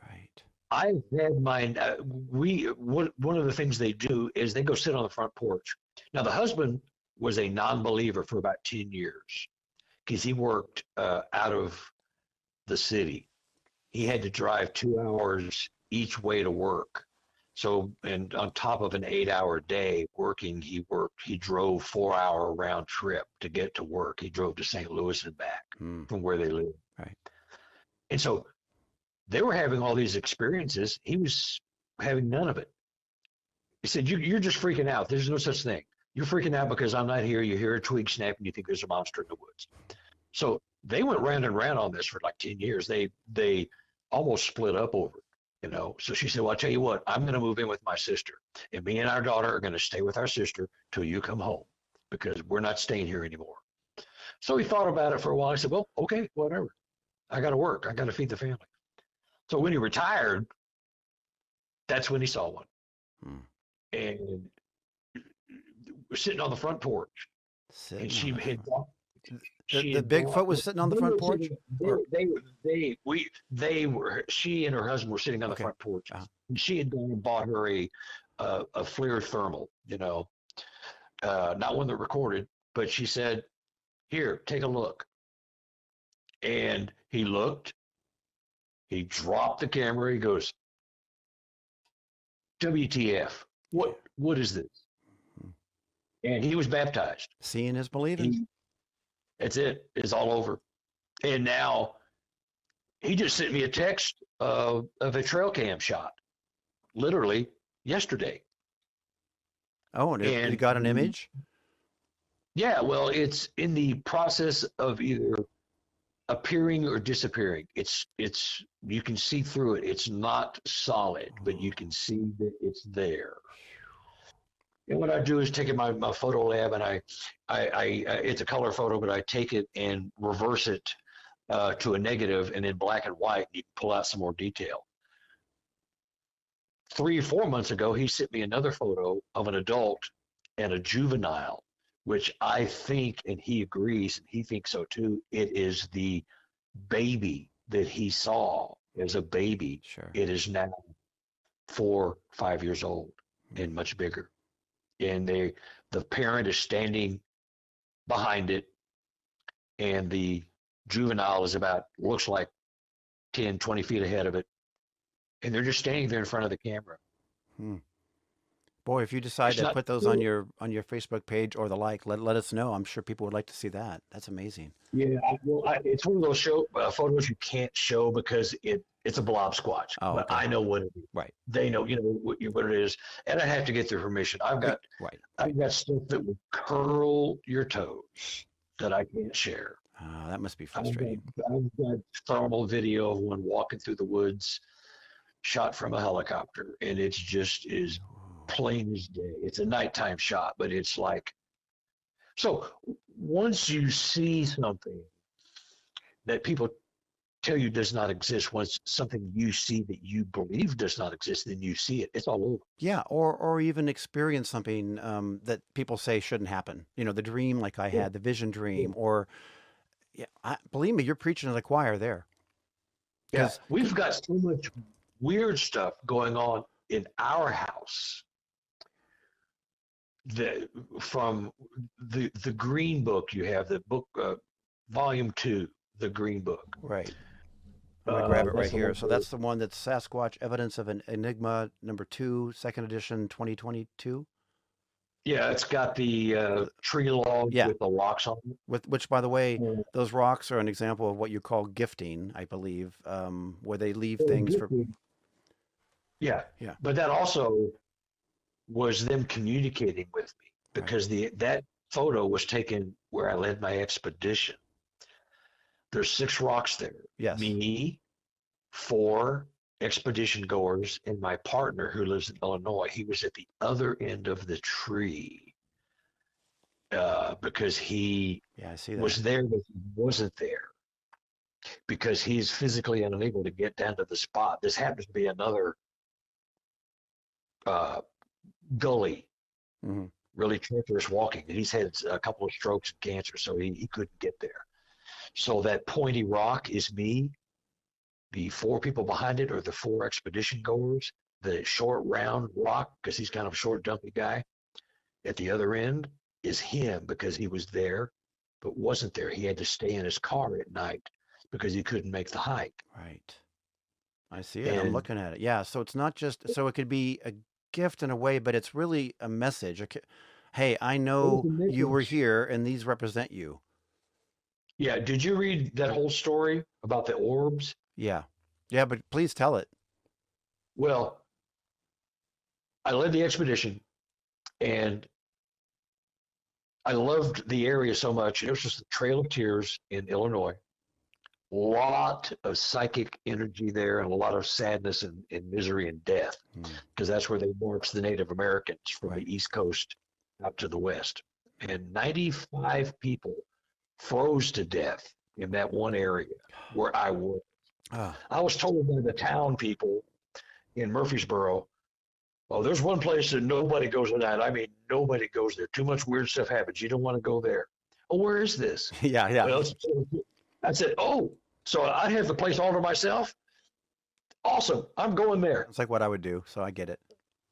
Right. I've had mine. One of the things they do is they go sit on the front porch. Now the husband was a non-believer for about 10 years because he worked out of the city. He had to drive 2 hours each way to work. So, and on top of an 8-hour day working, he drove 4 hour round trip to get to work. He drove to St. Louis and back Mm. from where they live. Right. And so they were having all these experiences. He was having none of it. He said, you're just freaking out. There's no such thing. You're freaking out because I'm not here. You hear a twig snap and you think there's a monster in the woods. So they went round and round on this for like 10 years. They almost split up over it. So she said, well, I'll tell you what, I'm going to move in with my sister. And me and our daughter are going to stay with our sister till you come home because we're not staying here anymore. So he thought about it for a while. He said, well, okay, whatever. I got to work. I got to feed the family. So when he retired, that's when he saw one. Mm. and was sitting on the front porch, and Sitting on she the had front. brought The she the had Bigfoot brought was sitting on the they front were porch, sitting or they were she and her husband were sitting on the okay. front porch, Uh, and she had gone and bought her a FLIR thermal, not one that recorded, but she said, "Here, take a look." And he looked, he dropped the camera, he goes, "WTF? What is this?" hmm. And he was baptized. Seeing is believing. He That's it. It's all over. And now he just sent me a text of a trail cam shot, literally yesterday. Oh, and it And got an image. yeah, well, it's in the process of either appearing or disappearing. It's you can see through it. It's not solid, but you Oh, can see that it's there. And what I do is take it my photo lab, and I it's a color photo, but I take it and reverse it to a negative, and in black and white, you can pull out some more detail. 3 or 4 months ago, he sent me another photo of an adult and a juvenile, which I think, and he agrees, and he thinks so too, it is the baby that he saw as a baby. sure. It is now 4, 5 years old Hmm. and much bigger. And the parent is standing behind it, and the juvenile is about, looks like 10, 20 feet ahead of it. And they're just standing there in front of the camera. Hmm. Boy, if you decide It's to not put those on cool. your Facebook page or the like, let us know. I'm sure people would like to see that. That's amazing. Yeah, it's one of those photos you can't show because it's a blob squatch. Oh, But okay. I know what it is. Right. They know, what it is, and I have to get their permission. Right. Right. I've got stuff that will curl your toes that I can't share. That must be I've got frustrating. I've got thermal video of one walking through the woods, shot from a helicopter, and it's just as Ooh. plain as day. It's a nighttime shot, but it's like, so once you see something that people tell you does not exist, once something you see that you believe does not exist, then you see it. It's all over. Yeah, or even experience something that people say shouldn't happen. The dream like I Yeah, had, the vision yeah, dream, or yeah, believe me, you're preaching to the choir there. yeah. Because We've got so much weird stuff going on in our house that from the Green Book, you have the book, volume 2, the Green Book. right, I'm gonna grab it right That's the here. one So where, that's the one that's Sasquatch Evidence of an Enigma #2, second edition, 2022. yeah, it's got the The- tree log Yeah, with the rocks on it. with which, by the way, Uh, those rocks are an example of what you call gifting, I believe, where they leave things for. yeah, Yeah, but that also was them communicating with me right. because that photo was taken where I led my expedition. There's 6 rocks there. Yes. Me, 4 expedition goers, and my partner who lives in Illinois. He was at the other end of the tree because he Yeah, I see that. was there, but he wasn't there because he's physically unable to get down to the spot. This happens to be another uh, gully, Hmm. really treacherous walking. And he's had a couple of strokes and cancer, so he couldn't get there. So that pointy rock is me. The 4 people behind it are the 4 expedition goers. The short round rock, because he's kind of a short, dumpy guy, at the other end is him because he was there but wasn't there. He had to stay in his car at night because he couldn't make the hike. Right. I see it. I'm And looking at it. Yeah. So it's not just, so it could be a gift in a way, but it's really a message. Hey, I it was know a you were message. here and these represent you. Yeah, did you read that whole story about the orbs? Yeah. Yeah. But please tell it. Well, I led the expedition and I loved the area so much. It was just the Trail of Tears in Illinois. Lot of psychic energy there and a lot of sadness and misery and death Hmm. because that's where they marched the Native Americans from Right. the East Coast out to the West. And 95 people froze to death in that one area where I was. Ah, I was told by the town people in Murfreesboro, Well, there's one place that nobody goes at night. I mean, nobody goes there. Too much weird stuff happens. You don't want to go there. Oh, where is this? Yeah, yeah. Well, I said, oh, so I have the place all to myself? Awesome. I'm going there. It's like what I would do, so I get it.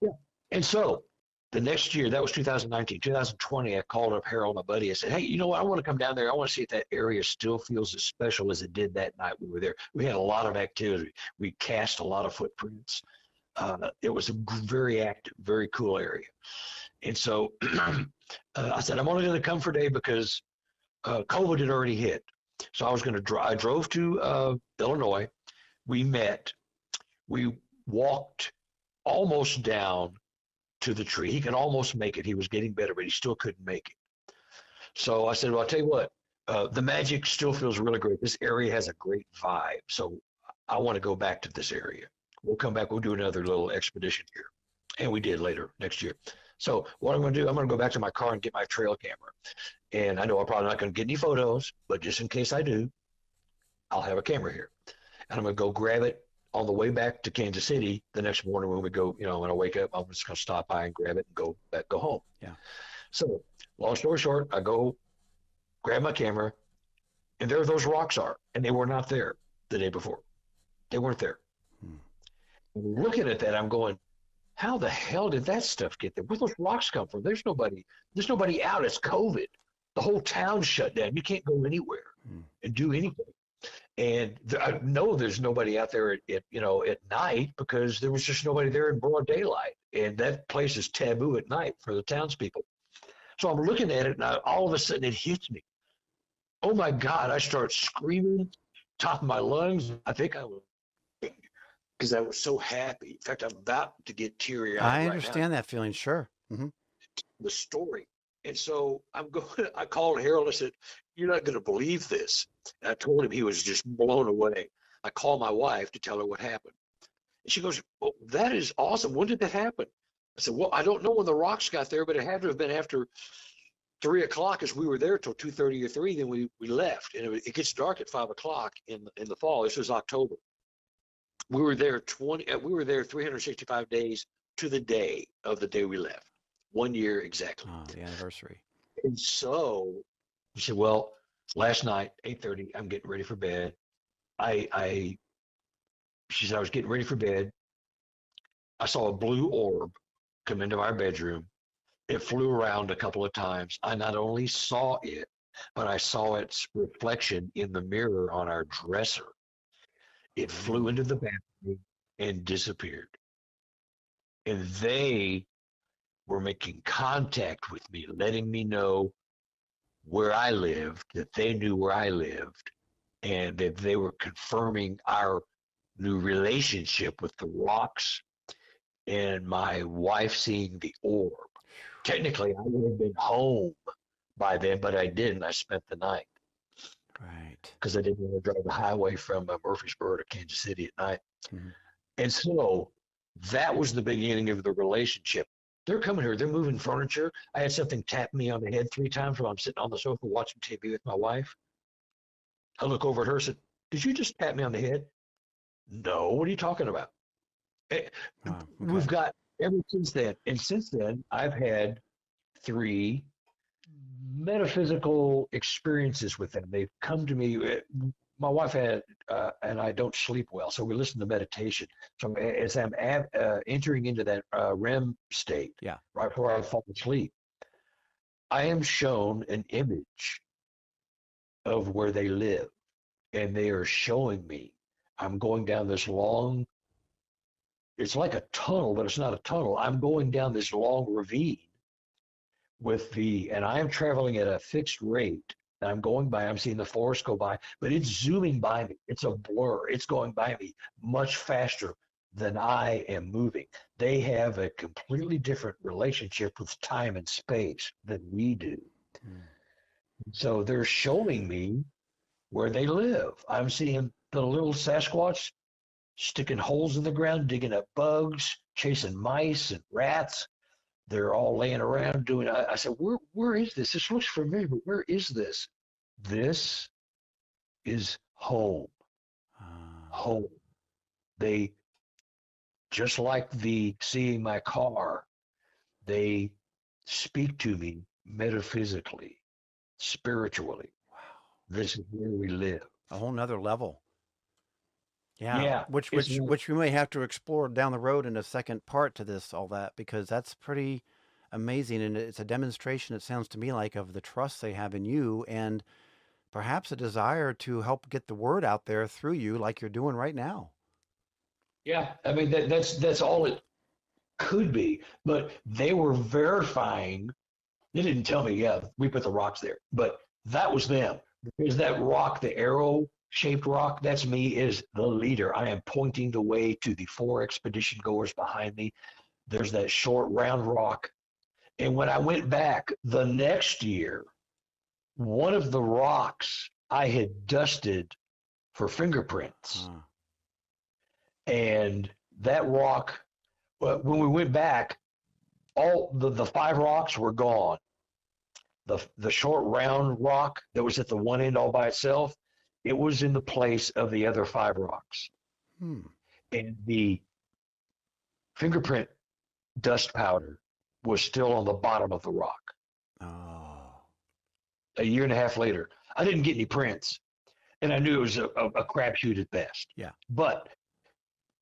Yeah. And so the next year, that was 2019, 2020, I called up Harold, my buddy. I said, hey, you know what? I want to come down there. I want to see if that area still feels as special as it did that night we were there. We had a lot of activity. We cast a lot of footprints. It was a very active, very cool area. And so I said, I'm only going to come for a day because COVID had already hit. So I was going to drive. I drove to Illinois. We met. We walked almost down to the tree. He could almost make it. He was getting better, but he still couldn't make it. So I said, well, I'll tell you what, the magic still feels really great. This area has a great vibe. So I want to go back to this area. We'll come back. We'll do another little expedition here. And we did later next year. So what I'm going to do, I'm going to go back to my car and get my trail camera. And I know I'm probably not going to get any photos, but just in case I do, I'll have a camera here. And I'm going to go grab it on the way back to Kansas City the next morning when we go, when I wake up, I'm just going to stop by and grab it and go home. Yeah. So long story short, I go grab my camera, and there those rocks are, and they were not there the day before. They weren't there. Looking at that, I'm going, how the hell did that stuff get there? Where those rocks come from? There's nobody out. It's COVID. The whole town's shut down. You can't go anywhere and do anything. And I know there's nobody out there at night because there was just nobody there in broad daylight. And that place is taboo at night for the townspeople. So I'm looking at it, and all of a sudden it hits me. Oh my God! I start screaming, top of my lungs. I think I was, because I was so happy. In fact, I'm about to get teary-eyed I right understand now. that feeling. Sure. The story. And so I'm going. I called Harold. I said, "You're not going to believe this." And I told him. He was just blown away. I called my wife to tell her what happened, and she goes, "Oh, that is awesome. When did that happen?" I said, "Well, I don't know when the rocks got there, but it had to have been after 3 o'clock, as we were there till 2:30 or 3. Then we left, and it gets dark at 5 o'clock in the fall. This was October. We were there 365 days to the day of the day we left. 1 year exactly. Oh, the anniversary. And so he said, well, last night, 8:30, I'm getting ready for bed. She said, I was getting ready for bed. I saw a blue orb come into our bedroom. It flew around a couple of times. I not only saw it, but I saw its reflection in the mirror on our dresser. It flew into the bathroom and disappeared. And they were making contact with me, letting me know where I lived, that they knew where I lived, and that they were confirming our new relationship with the rocks and my wife seeing the orb. Technically, I would have been home by then, but I didn't. I spent the night. Right. Because I didn't want to drive the highway from Murfreesboro to Kansas City at night. Mm-hmm. And so that was the beginning of the relationship. They're coming here. They're moving furniture. I had something tap me on the head 3 times while I'm sitting on the sofa watching TV with my wife. I look over at her and said, did you just tap me on the head? No, what are you talking about? Okay. We've got ever since then. And since then, I've had 3 metaphysical experiences with them. They've come to me. My wife had, and I don't sleep well, so we listen to meditation. So as I'm entering into that REM state, right before I fall asleep, I am shown an image of where they live, and they are showing me. I'm going down this long, it's like a tunnel, but it's not a tunnel. I'm going down this long ravine and I am traveling at a fixed rate. And I'm going by, I'm seeing the forest go by, but it's zooming by me. It's a blur. It's going by me much faster than I am moving. They have a completely different relationship with time and space than we do. So they're showing me where they live. I'm seeing the little Sasquatch sticking holes in the ground, digging up bugs, chasing mice and rats. They're all laying around doing. I said, where is this? This looks familiar, but where is this? This is home. Home. They just like the seeing my car, they speak to me metaphysically, spiritually. Wow. This is where we live. A whole nother level. Yeah, Yeah, which it's which which we may have to explore down the road in a second part to this, all that, because that's pretty amazing, and it's a demonstration, it sounds to me like, of the trust they have in you, and perhaps a desire to help get the word out there through you, like you're doing right now. yeah. I mean that's all it could be. But they were verifying. They didn't tell me, yeah, we put the rocks there, but that was them. Because that rock, the arrow shaped rock, that's me as the leader. I am pointing the way to the four expedition goers behind me. There's that short round rock. And when I went back the next year, one of the rocks I had dusted for fingerprints. Huh. And that rock, when we went back, all the five rocks were gone. The short round rock that was at the one end all by itself, it was in the place of the other five rocks. Hmm. And the fingerprint dust powder was still on the bottom of the rock. Oh. A year and a half later, I didn't get any prints, and I knew it was a crapshoot at best. Yeah. But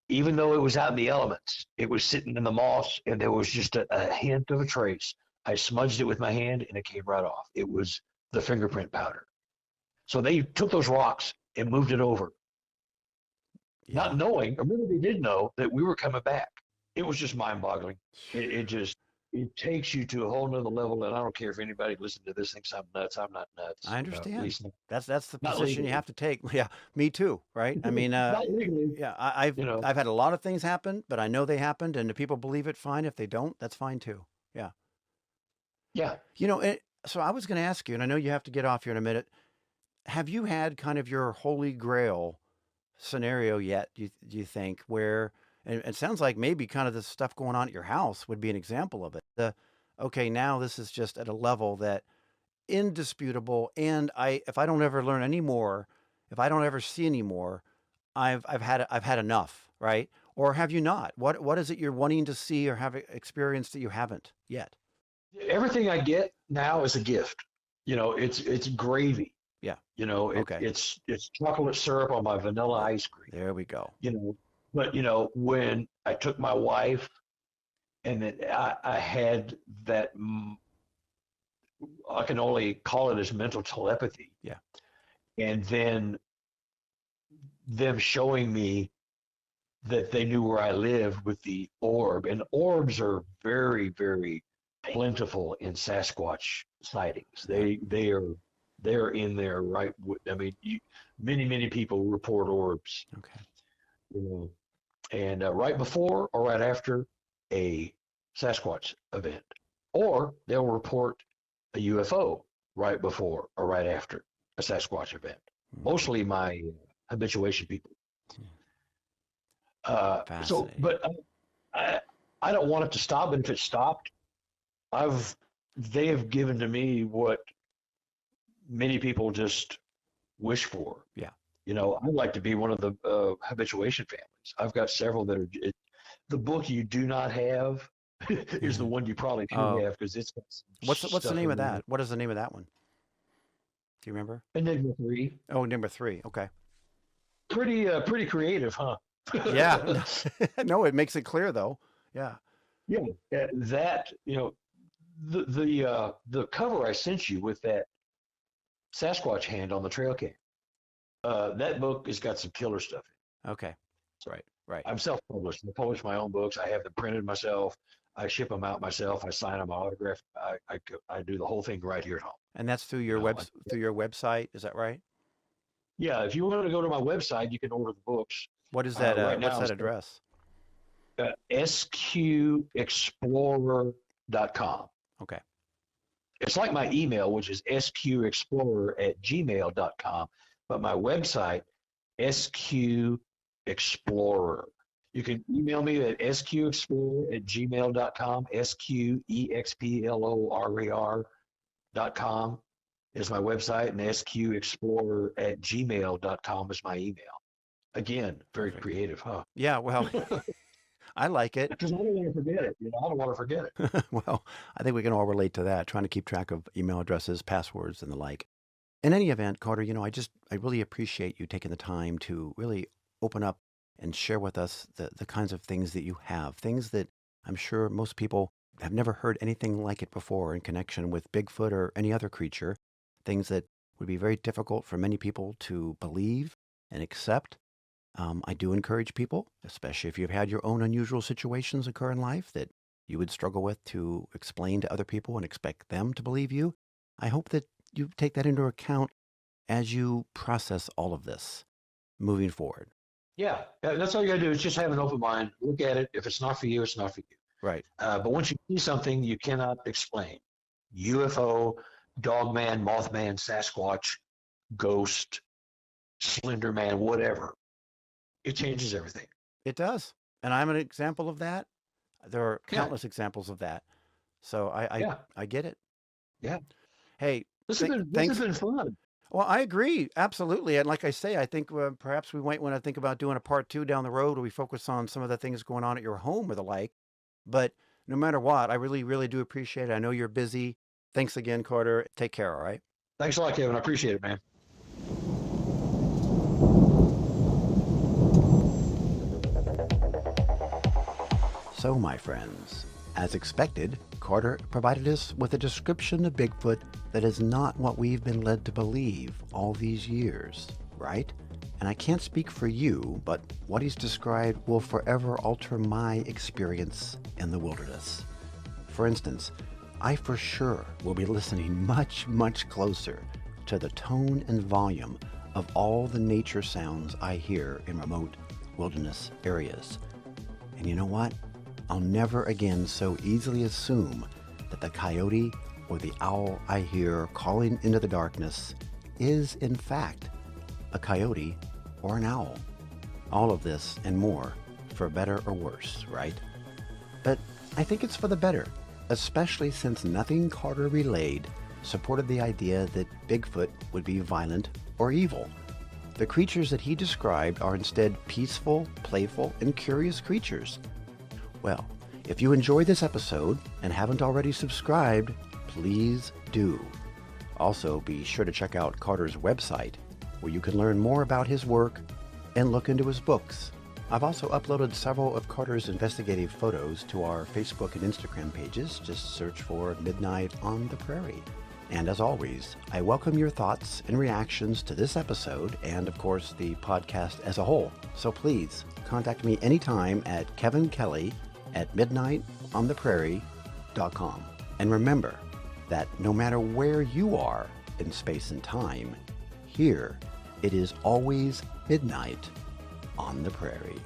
even though it was out in the elements, it was sitting in the moss, and there was just a hint of a trace. I smudged it with my hand, and it came right off. It was the fingerprint powder. So they took those rocks and moved it over, Yeah. not knowing, or maybe they did know that we were coming back. It was just mind-boggling. It just takes you to a whole nother level, and I don't care if anybody listening to this thinks I'm nuts. I'm not nuts. I At understand. least That's the not position you legally. have to take. Yeah, me too, right? I mean, Not legally, yeah, I've you know. I've had a lot of things happen, but I know they happened, and if people believe it, fine. If they don't, that's fine too. Yeah. Yeah. So I was going to ask you, and I know you have to get off here in a minute. Have you had kind of your holy grail scenario yet? Do you think where, and it sounds like maybe kind of the stuff going on at your house would be an example of it. Okay, now this is just at a level that indisputable, and if I don't ever learn any more, if I don't ever see any more, I've had enough, right? Or have you not? What is it you're wanting to see or have experienced that you haven't yet? Everything I get now is a gift. It's gravy. Yeah. It, Okay. it's chocolate syrup on my vanilla ice cream. There we go. But when I took my wife, and then I had that, I can only call it as mental telepathy. Yeah. And then them showing me that they knew where I lived with the orb, and orbs are very, very plentiful in Sasquatch sightings. They're in there, right? I mean, many people report orbs. Okay. And right before or right after a Sasquatch event, or they'll report a UFO right before or right after a Sasquatch event. Mostly my habituation people. But I don't want it to stop. But if it stopped, they have given to me what many people just wish for. Yeah. I'd like to be one of the habituation families. I've got several that are. The book you do not have is the one you probably should have, because it's got what's the name of that? What is the name of that one? Do you remember? Enigma 3. Oh, number 3. Okay. Pretty creative, huh? Yeah. No, it makes it clear though. Yeah. Yeah. That the cover I sent you with that Sasquatch hand on the trail cam. That book has got some killer stuff in it. Okay. Right. I'm self-published. I publish my own books. I have them printed myself. I ship them out myself. I sign them. I autograph. I do the whole thing right here at home. And that's through your through your website. Is that right? Yeah. If you want to go to my website, you can order the books. What is that? Right what's now, that address? sqexplorer.com. Okay. It's like my email, which is sqexplorer@gmail.com, but my website, sqexplorer. You can email me at sqexplorer@gmail.com. sqexplorer.com is my website, and sqexplorer@gmail.com is my email. Again, very creative, huh? Yeah. Well, I like it. Because I don't want to forget it. I don't want to forget it. Well, I think we can all relate to that, trying to keep track of email addresses, passwords, and the like. In any event, Carter, I really appreciate you taking the time to really open up and share with us the kinds of things that you have, things that I'm sure most people have never heard anything like it before in connection with Bigfoot or any other creature, things that would be very difficult for many people to believe and accept. I do encourage people, especially if you've had your own unusual situations occur in life that you would struggle with, to explain to other people and expect them to believe you. I hope that you take that into account as you process all of this moving forward. Yeah, that's all you got to do is just have an open mind. Look at it. If it's not for you, it's not for you. Right. But once you see something you cannot explain, UFO, Dogman, Mothman, Sasquatch, Ghost, Slender Man, whatever, it changes everything. It does. And I'm an example of that. There are Yeah, countless examples of that. So yeah, I get it. yeah. Hey, This has thanks. been fun. Well, I agree. Absolutely. And like I say, I think perhaps we might want to think about doing a part two down the road where we focus on some of the things going on at your home or the like. But no matter what, I really, really do appreciate it. I know you're busy. Thanks again, Carter. Take care. All right. Thanks a lot, Kevin. I appreciate it, man. So, my friends, as expected, Carter provided us with a description of Bigfoot that is not what we've been led to believe all these years, right? And I can't speak for you, but what he's described will forever alter my experience in the wilderness. For instance, I for sure will be listening much, much closer to the tone and volume of all the nature sounds I hear in remote wilderness areas. And you know what? I'll never again so easily assume that the coyote or the owl I hear calling into the darkness is, in fact, a coyote or an owl. All of this and more, for better or worse, right? But I think it's for the better, especially since nothing Carter relayed supported the idea that Bigfoot would be violent or evil. The creatures that he described are instead peaceful, playful, and curious creatures. Well, if you enjoyed this episode and haven't already subscribed, please do. Also, be sure to check out Carter's website, where you can learn more about his work and look into his books. I've also uploaded several of Carter's investigative photos to our Facebook and Instagram pages. Just search for Midnight on the Prairie. And as always, I welcome your thoughts and reactions to this episode and, of course, the podcast as a whole. So please contact me anytime at kevinkelly@midnightontheprairie.com. And remember that no matter where you are in space and time, here it is always midnight on the prairie.